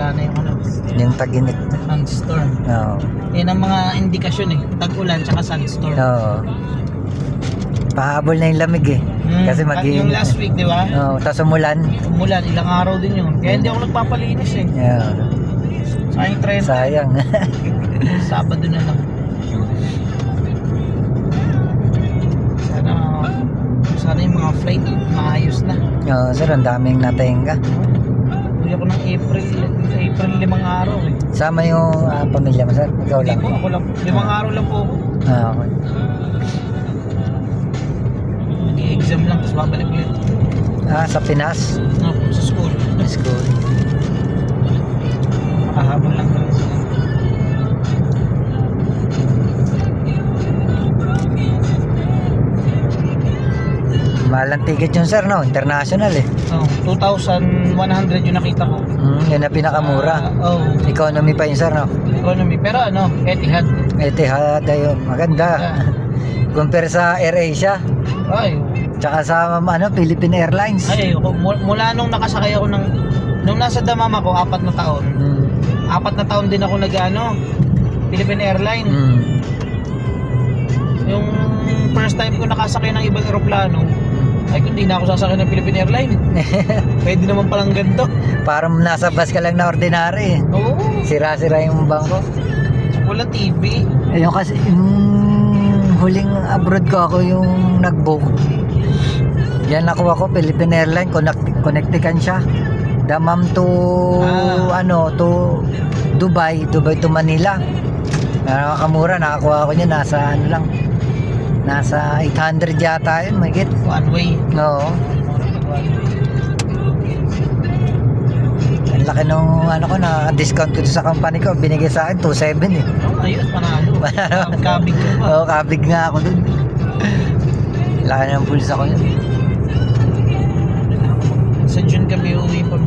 wala na yung ano, Yung tag-init. sandstorm. Oo. Yan ang mga indikasyon eh, tag-ulan tsaka sandstorm. Oo. Pahabol na yung lamig eh. Kasi Yung last week, di ba? Oo, tapos umulan. Umulan, ilang araw din yun. Kaya hindi ako nagpapalinis eh. Yeah. Sayang 30. Sayang. Sabado na lang. Sana yung mga flight maayos na. Oo, sir, ang daming natenga. Hindi ako ng April 5 araw eh. Sama yung pamilya mo, sir? Ikaw Hindi lang? po, ako lang. 5 araw lang po ako. Okay. Nag-i-exam lang, tapos babalik ulit. Sa Pinas? Sa school. School. Makahabol lang lang. Mahal ang ticket yun, sir, no? International eh. 2,100 yung nakita ko. Yun na pinakamura. Economy pa yun, sir, no? Economy. Pero ano, Etihad. Etihad ayun. Maganda. Compare sa AirAsia. Ay, Tsaka sa Philippine Airlines. ayoko. Mula nung nakasakay ako nung nasa Damam ako, 4 na taon. 4 na taon din ako Philippine Airlines. Yung first time ko nakasakay ng ibang eroplano, ay kung di na ako sasakay ng Philippine Airlines. Pwede naman palang ganito. Parang nasa bus ka lang na ordinary. Oo. Sira-sira yung bangko. Walang TV. Ayun kasi, yung huling abroad ko ako yung nag-book. Yan nakuha ko, Philippine Airlines, connectican siya. Damam to, to Dubai to Manila. Nakakamura, nakakuha ko niya, nasa 800 yata yun, mahigit. One way. Oo. Ang laki nung na-discount ko sa company ko, binigay sa akin 2.7 eh. Ayos, panalo. Kabig ko pa. Oo, kabig nga ako dun. Laki ng pulsa ko yun. Sa June kami uwi pa